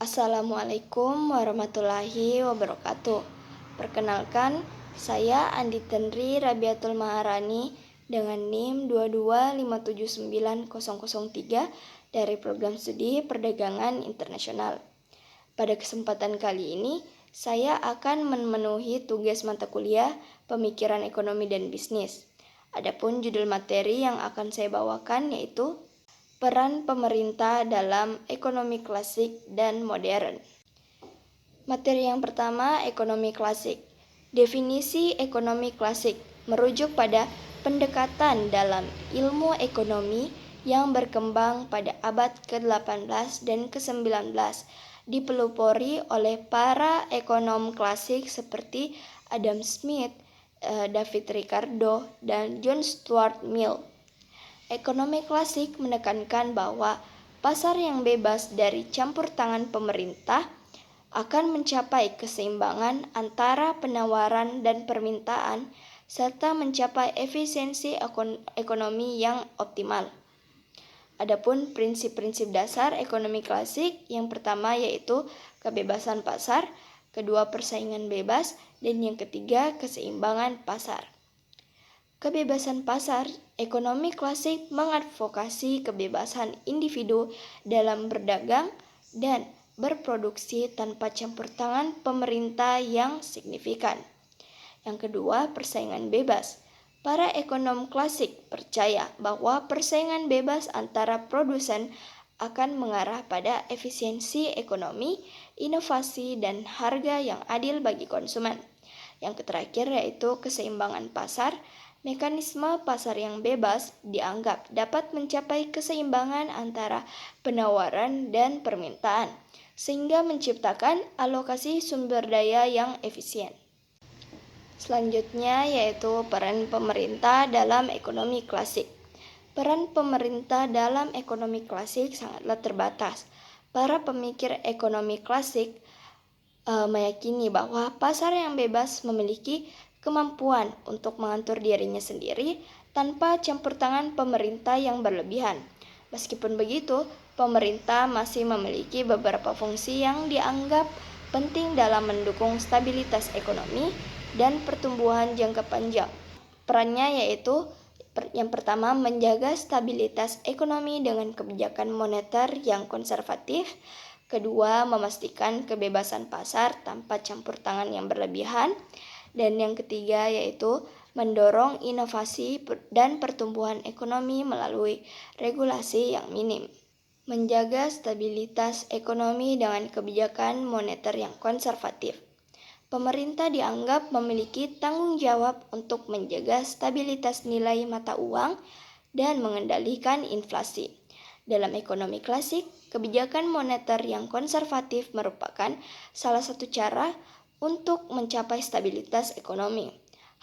Assalamualaikum warahmatullahi wabarakatuh. Perkenalkan, saya Andi Tenri Rabiatul Maharani dengan NIM 225790003 dari Program Studi Perdagangan Internasional. Pada kesempatan kali ini, saya akan memenuhi tugas mata kuliah Pemikiran Ekonomi dan Bisnis. Adapun judul materi yang akan saya bawakan yaitu Peran pemerintah dalam ekonomi klasik dan modern. Materi yang pertama, ekonomi klasik. Definisi ekonomi klasik merujuk pada pendekatan dalam ilmu ekonomi yang berkembang pada abad ke-18 dan ke-19, dipelopori oleh para ekonom klasik seperti Adam Smith, David Ricardo, dan John Stuart Mill. Ekonomi klasik menekankan bahwa pasar yang bebas dari campur tangan pemerintah akan mencapai keseimbangan antara penawaran dan permintaan serta mencapai efisiensi ekonomi yang optimal. Adapun prinsip-prinsip dasar ekonomi klasik yang pertama yaitu kebebasan pasar, kedua persaingan bebas, dan yang ketiga keseimbangan pasar. Kebebasan pasar, ekonomi klasik mengadvokasi kebebasan individu dalam berdagang dan berproduksi tanpa campur tangan pemerintah yang signifikan. Yang kedua, persaingan bebas. Para ekonom klasik percaya bahwa persaingan bebas antara produsen akan mengarah pada efisiensi ekonomi, inovasi, dan harga yang adil bagi konsumen. Yang terakhir yaitu keseimbangan pasar. Mekanisme pasar yang bebas dianggap dapat mencapai keseimbangan antara penawaran dan permintaan, sehingga menciptakan alokasi sumber daya yang efisien. Selanjutnya yaitu peran pemerintah dalam ekonomi klasik. Peran pemerintah dalam ekonomi klasik sangatlah terbatas. Para pemikir ekonomi klasik meyakini bahwa pasar yang bebas memiliki kemampuan untuk mengatur dirinya sendiri tanpa campur tangan pemerintah yang berlebihan. Meskipun begitu, pemerintah masih memiliki beberapa fungsi yang dianggap penting dalam mendukung stabilitas ekonomi dan pertumbuhan jangka panjang. Perannya yaitu yang pertama, menjaga stabilitas ekonomi dengan kebijakan moneter yang konservatif. Kedua, memastikan kebebasan pasar tanpa campur tangan yang berlebihan. Dan yang ketiga yaitu mendorong inovasi dan pertumbuhan ekonomi melalui regulasi yang minim. Menjaga stabilitas ekonomi dengan kebijakan moneter yang konservatif. Pemerintah dianggap memiliki tanggung jawab untuk menjaga stabilitas nilai mata uang dan mengendalikan inflasi. Dalam ekonomi klasik, kebijakan moneter yang konservatif merupakan salah satu cara untuk mencapai stabilitas ekonomi.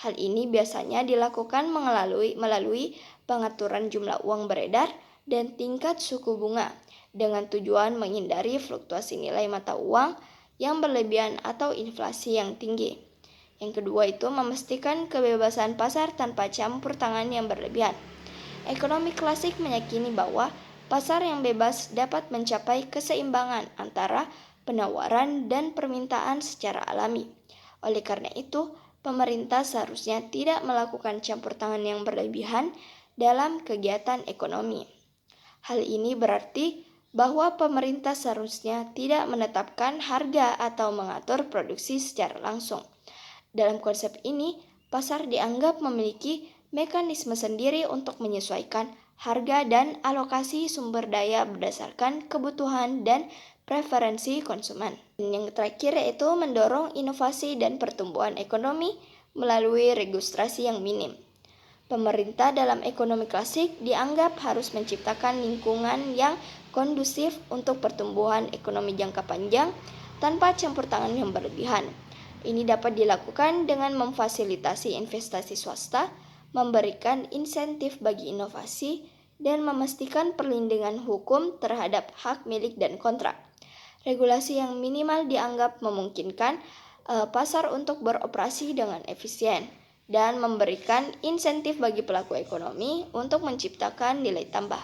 Hal ini biasanya dilakukan melalui pengaturan jumlah uang beredar dan tingkat suku bunga dengan tujuan menghindari fluktuasi nilai mata uang yang berlebihan atau inflasi yang tinggi. Yang kedua itu memastikan kebebasan pasar tanpa campur tangan yang berlebihan. Ekonomi klasik meyakini bahwa pasar yang bebas dapat mencapai keseimbangan antara penawaran dan permintaan secara alami. Oleh karena itu, pemerintah seharusnya tidak melakukan campur tangan yang berlebihan dalam kegiatan ekonomi. Hal ini berarti bahwa pemerintah seharusnya tidak menetapkan harga atau mengatur produksi secara langsung. Dalam konsep ini, pasar dianggap memiliki mekanisme sendiri untuk menyesuaikan harga dan alokasi sumber daya berdasarkan kebutuhan dan preferensi konsumen. Dan yang terakhir yaitu mendorong inovasi dan pertumbuhan ekonomi melalui registrasi yang minim. Pemerintah dalam ekonomi klasik dianggap harus menciptakan lingkungan yang kondusif untuk pertumbuhan ekonomi jangka panjang tanpa campur tangan yang berlebihan. Ini dapat dilakukan dengan memfasilitasi investasi swasta, memberikan insentif bagi inovasi, dan memastikan perlindungan hukum terhadap hak milik dan kontrak. Regulasi yang minimal dianggap memungkinkan pasar untuk beroperasi dengan efisien dan memberikan insentif bagi pelaku ekonomi untuk menciptakan nilai tambah.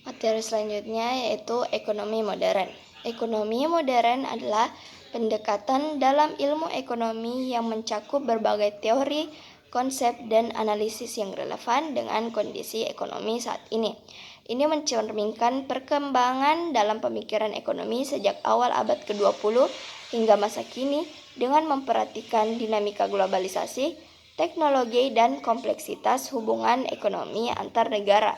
Materi selanjutnya yaitu ekonomi modern. Ekonomi modern adalah pendekatan dalam ilmu ekonomi yang mencakup berbagai teori, konsep, dan analisis yang relevan dengan kondisi ekonomi saat ini. Ini mencerminkan perkembangan dalam pemikiran ekonomi sejak awal abad ke-20 hingga masa kini dengan memperhatikan dinamika globalisasi, teknologi, dan kompleksitas hubungan ekonomi antar negara.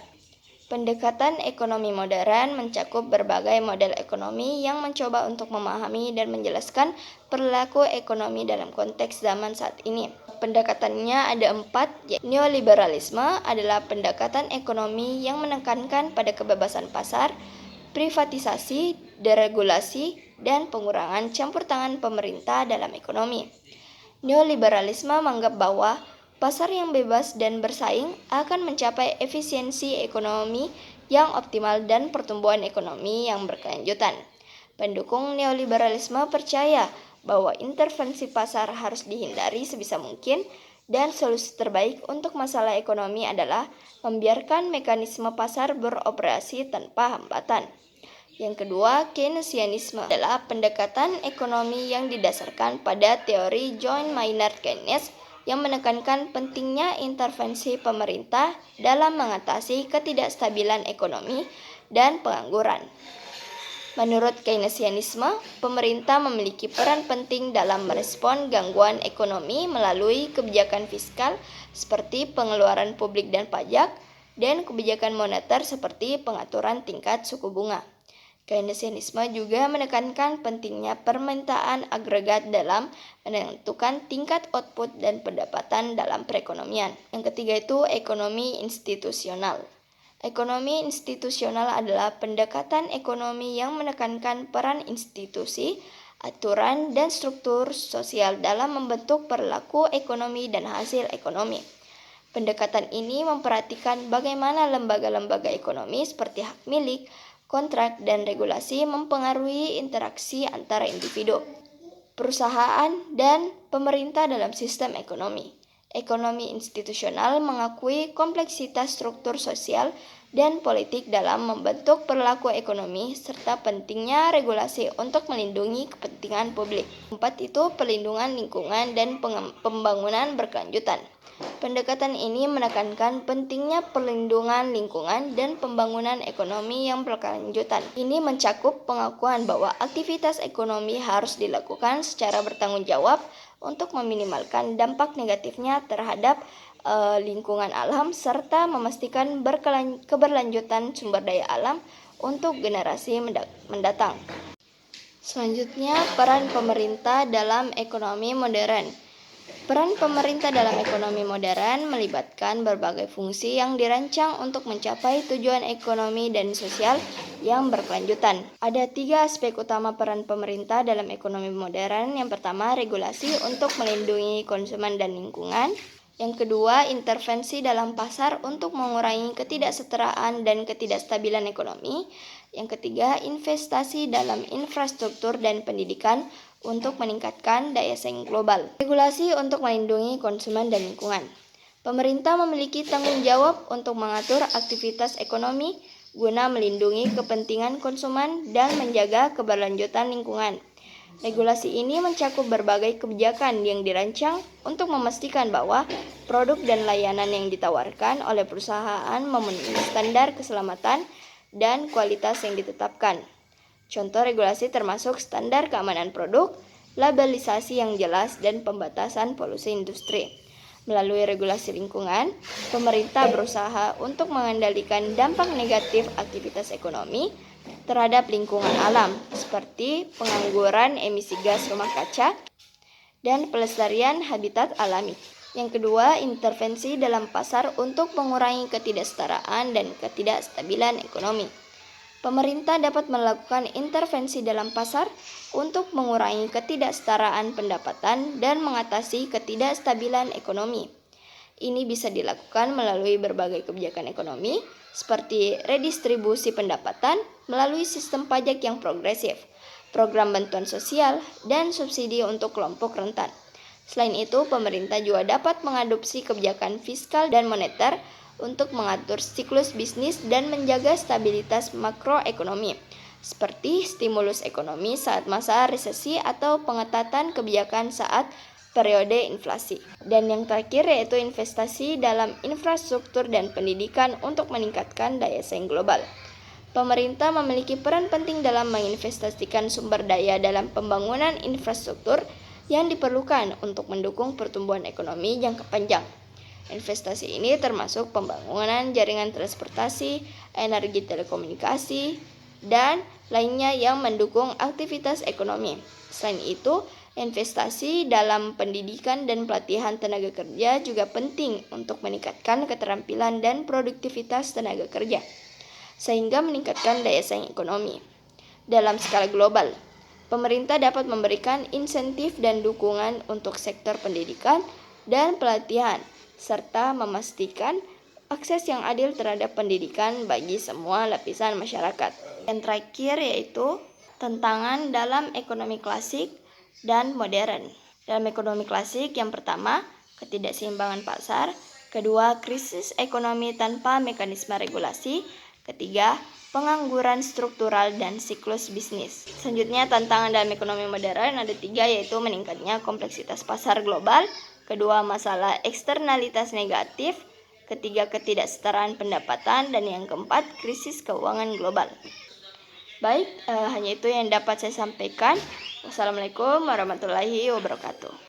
Pendekatan ekonomi modern mencakup berbagai model ekonomi yang mencoba untuk memahami dan menjelaskan perilaku ekonomi dalam konteks zaman saat ini. Pendekatannya ada 4, yaitu neoliberalisme adalah pendekatan ekonomi yang menekankan pada kebebasan pasar, privatisasi, deregulasi, dan pengurangan campur tangan pemerintah dalam ekonomi. Neoliberalisme menganggap bahwa pasar yang bebas dan bersaing akan mencapai efisiensi ekonomi yang optimal dan pertumbuhan ekonomi yang berkelanjutan. Pendukung neoliberalisme percaya bahwa intervensi pasar harus dihindari sebisa mungkin dan solusi terbaik untuk masalah ekonomi adalah membiarkan mekanisme pasar beroperasi tanpa hambatan. Yang kedua, Keynesianisme adalah pendekatan ekonomi yang didasarkan pada teori John Maynard Keynes yang menekankan pentingnya intervensi pemerintah dalam mengatasi ketidakstabilan ekonomi dan pengangguran. Menurut Keynesianisme, pemerintah memiliki peran penting dalam merespon gangguan ekonomi melalui kebijakan fiskal seperti pengeluaran publik dan pajak, dan kebijakan moneter seperti pengaturan tingkat suku bunga. Keynesianisme juga menekankan pentingnya permintaan agregat dalam menentukan tingkat output dan pendapatan dalam perekonomian. Yang ketiga itu ekonomi institusional. Ekonomi institusional adalah pendekatan ekonomi yang menekankan peran institusi, aturan, dan struktur sosial dalam membentuk perilaku ekonomi dan hasil ekonomi. Pendekatan ini memperhatikan bagaimana lembaga-lembaga ekonomi seperti hak milik, kontrak, dan regulasi mempengaruhi interaksi antara individu, perusahaan, dan pemerintah dalam sistem ekonomi. Ekonomi institusional mengakui kompleksitas struktur sosial dan politik dalam membentuk perilaku ekonomi serta pentingnya regulasi untuk melindungi kepentingan publik. 4 itu perlindungan lingkungan dan pembangunan berkelanjutan. Pendekatan ini menekankan pentingnya perlindungan lingkungan dan pembangunan ekonomi yang berkelanjutan. Ini mencakup pengakuan bahwa aktivitas ekonomi harus dilakukan secara bertanggung jawab untuk meminimalkan dampak negatifnya terhadap lingkungan alam serta memastikan keberlanjutan sumber daya alam untuk generasi mendatang. Selanjutnya, peran pemerintah dalam ekonomi modern. Peran pemerintah dalam ekonomi modern melibatkan berbagai fungsi yang dirancang untuk mencapai tujuan ekonomi dan sosial yang berkelanjutan. Ada 3 aspek utama peran pemerintah dalam ekonomi modern. Yang pertama, regulasi untuk melindungi konsumen dan lingkungan. Yang kedua, intervensi dalam pasar untuk mengurangi ketidaksetaraan dan ketidakstabilan ekonomi. Yang ketiga, investasi dalam infrastruktur dan pendidikan untuk meningkatkan daya saing global. Regulasi untuk melindungi konsumen dan lingkungan. Pemerintah memiliki tanggung jawab untuk mengatur aktivitas ekonomi guna melindungi kepentingan konsumen dan menjaga keberlanjutan lingkungan. Regulasi ini mencakup berbagai kebijakan yang dirancang untuk memastikan bahwa produk dan layanan yang ditawarkan oleh perusahaan memenuhi standar keselamatan dan kualitas yang ditetapkan. Contoh regulasi termasuk standar keamanan produk, labelisasi yang jelas, dan pembatasan polusi industri. Melalui regulasi lingkungan, pemerintah berusaha untuk mengendalikan dampak negatif aktivitas ekonomi terhadap lingkungan alam, seperti pengangguran emisi gas rumah kaca dan pelestarian habitat alami. Yang kedua, intervensi dalam pasar untuk mengurangi ketidaksetaraan dan ketidakstabilan ekonomi. Pemerintah dapat melakukan intervensi dalam pasar untuk mengurangi ketidaksetaraan pendapatan dan mengatasi ketidakstabilan ekonomi. Ini bisa dilakukan melalui berbagai kebijakan ekonomi, seperti redistribusi pendapatan melalui sistem pajak yang progresif, program bantuan sosial, dan subsidi untuk kelompok rentan. Selain itu, pemerintah juga dapat mengadopsi kebijakan fiskal dan moneter untuk mengatur siklus bisnis dan menjaga stabilitas makroekonomi. seperti stimulus ekonomi saat masa resesi atau pengetatan kebijakan saat periode inflasi. Dan yang terakhir yaitu investasi dalam infrastruktur dan pendidikan untuk meningkatkan daya saing global. Pemerintah memiliki peran penting dalam menginvestasikan sumber daya dalam pembangunan infrastruktur yang diperlukan untuk mendukung pertumbuhan ekonomi jangka panjang. Investasi ini termasuk pembangunan jaringan transportasi, energi telekomunikasi, dan lainnya yang mendukung aktivitas ekonomi. Selain itu, investasi dalam pendidikan dan pelatihan tenaga kerja juga penting untuk meningkatkan keterampilan dan produktivitas tenaga kerja, sehingga meningkatkan daya saing ekonomi. Dalam skala global, pemerintah dapat memberikan insentif dan dukungan untuk sektor pendidikan dan pelatihan, serta memastikan akses yang adil terhadap pendidikan bagi semua lapisan masyarakat. Yang terakhir yaitu tantangan dalam ekonomi klasik dan modern. Dalam ekonomi klasik, yang pertama, ketidakseimbangan pasar, kedua, krisis ekonomi tanpa mekanisme regulasi, ketiga, pengangguran struktural dan siklus bisnis. Selanjutnya, tantangan dalam ekonomi modern ada 3, yaitu meningkatnya kompleksitas pasar global, kedua, masalah eksternalitas negatif, ketiga, ketidaksetaraan pendapatan, dan yang keempat, krisis keuangan global. Baik, hanya itu yang dapat saya sampaikan. Wassalamualaikum warahmatullahi wabarakatuh.